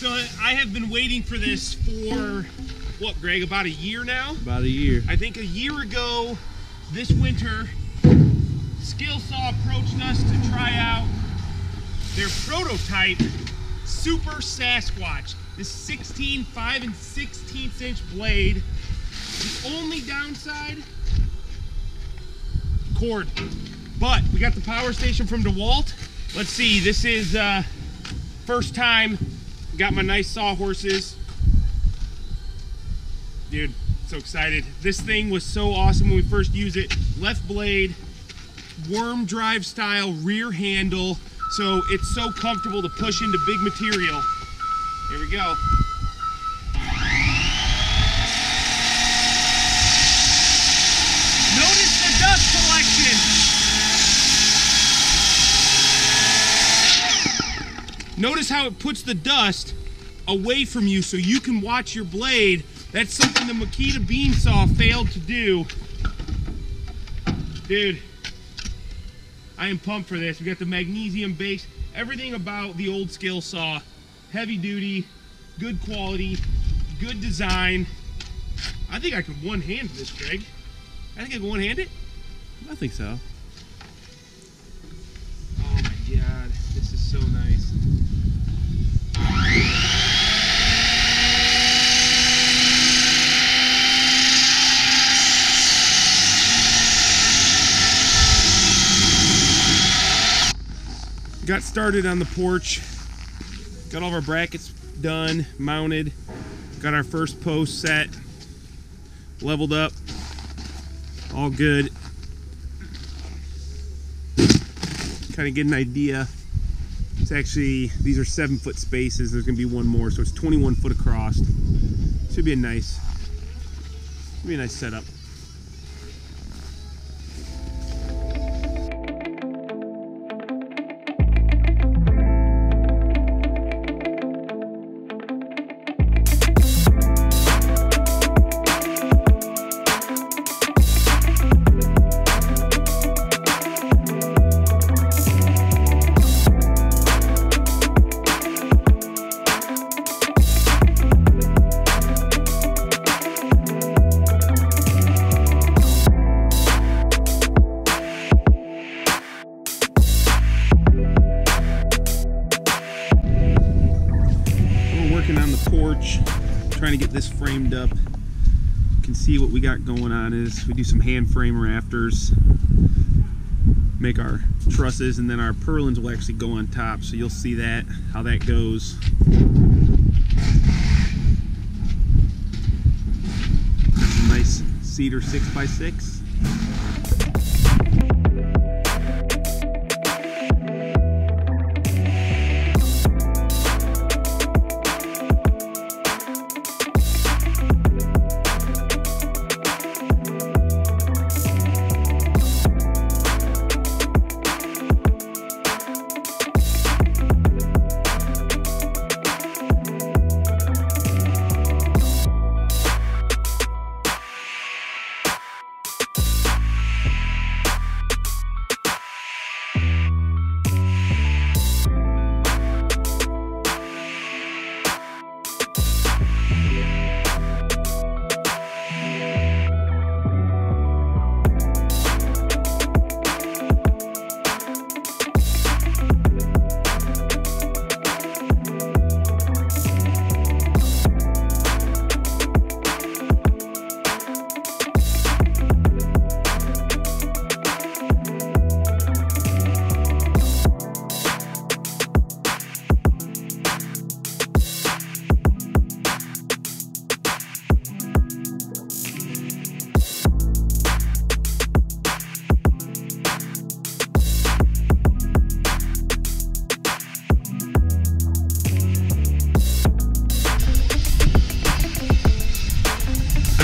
So I have been waiting for this for, what, Greg, about a year now? About a year. I think a year ago, this winter, Skill Saw approached us to try out their prototype Super Sasquatch. This 16, 5 16 inch blade. The only downside, cord. But we got the power station from DeWalt. Let's see, this is first time. Got my nice sawhorses. Dude, so excited. This thing was so awesome when we first used it. Left blade, worm drive style rear handle. So it's so comfortable to push into big material. Here we go. Notice the dust collection. Notice how it puts the dust away from you so you can watch your blade. That's something the Makita beam saw failed to do. Dude, I am pumped for this. We got the magnesium base, everything about the old Skill Saw. Heavy duty, good quality, good design. I think I could one-hand this, Greg. I think I can one-hand it. I think so. Oh my God, this is so nice. Got started on the porch. Got all of our brackets done, mounted. Got our first post set, leveled up. All good. Kind of get an idea. It's actually, these are 7-foot spaces. There's gonna be one more, so it's 21 foot across. Should be a nice setup. On the porch, trying to get this framed up. You can see what we got going on is we do some hand frame rafters, make our trusses, and then our purlins will actually go on top, so you'll see that, how that goes. Nice cedar 6x6.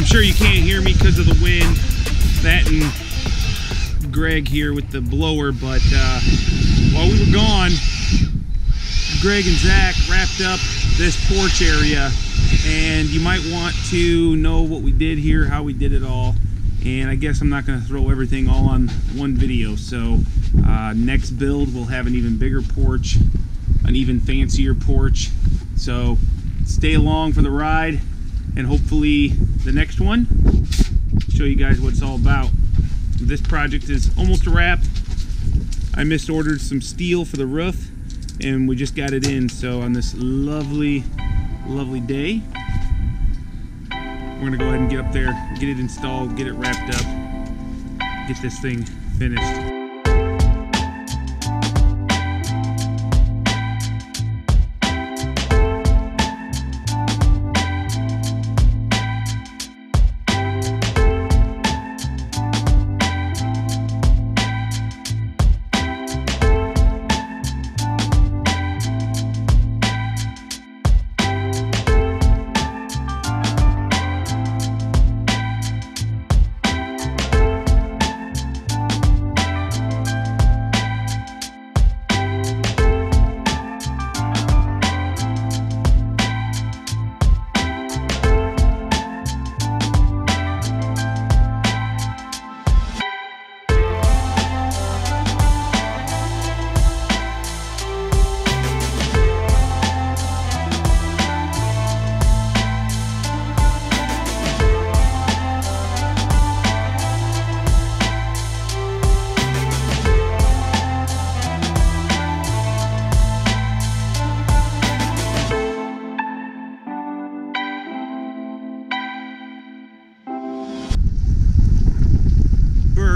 Sure you can't hear me because of the wind, that and Greg here with the blower, but while we were gone, Greg and Zach wrapped up this porch area, and you might want to know what we did here, how we did it all, and I guess I'm not going to throw everything all on one video. So next build we'll have an even bigger porch, an even fancier porch, So stay along for the ride, and hopefully the next one, show you guys what it's all about. This project is almost a wrap. I misordered some steel for the roof, and we just got it in. So on this lovely day, we're gonna go ahead and get up there, get it installed, get it wrapped up, get this thing finished.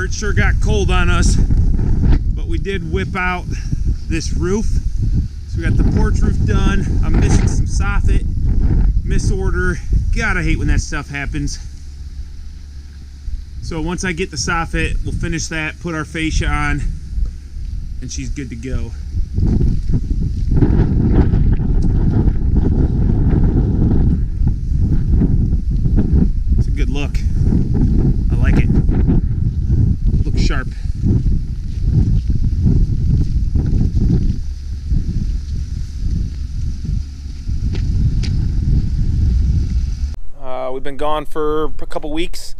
It sure got cold on us, but we did whip out this roof. So we got the porch roof done. I'm missing some soffit, misorder. God, I hate when that stuff happens. So once I get the soffit, we'll finish that, put our fascia on, and she's good to go. It's a good look. I like it. Looks sharp. We've been gone for a couple weeks.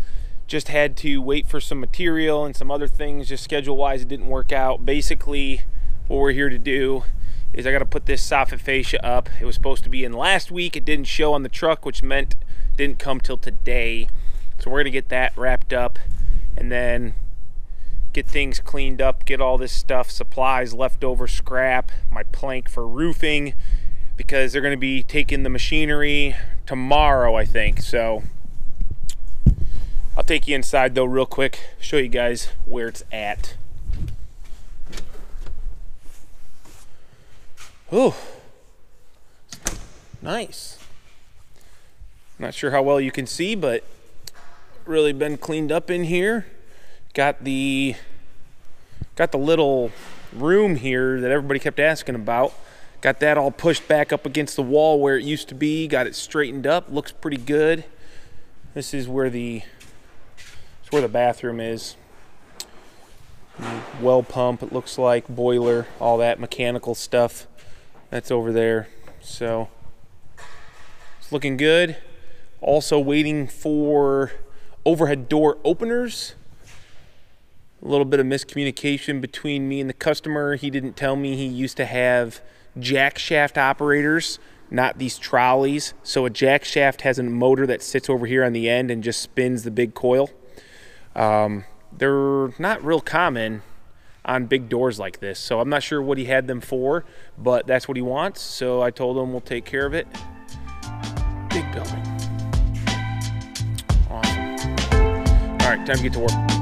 Just had to wait for some material and some other things. Just schedule-wise, it didn't work out. Basically, what we're here to do is I got to put this soffit fascia up. It was supposed to be in last week. It didn't show on the truck, which meant it didn't come till today. So we're gonna get that wrapped up and then get things cleaned up, get all this stuff, supplies, leftover scrap, my plank for roofing, because they're going to be taking the machinery tomorrow, I think. So I'll take you inside though real quick, show you guys where it's at. Oh, nice. Not sure how well you can see, but really been cleaned up in here. Got the little room here that everybody kept asking about. Got that all pushed back up against the wall where it used to be. Got it straightened up. Looks pretty good. This is where the bathroom is. Well pump, it looks like, boiler, all that mechanical stuff. That's over there. So it's looking good. Also waiting for overhead door openers. A little bit of miscommunication between me and the customer. He didn't tell me he used to have jack shaft operators, not these trolleys. So a jack shaft has a motor that sits over here on the end and just spins the big coil. They're not real common on big doors like this, so I'm not sure what he had them for, but that's what he wants. So I told him we'll take care of it. Big building. Awesome. All right, time to get to work.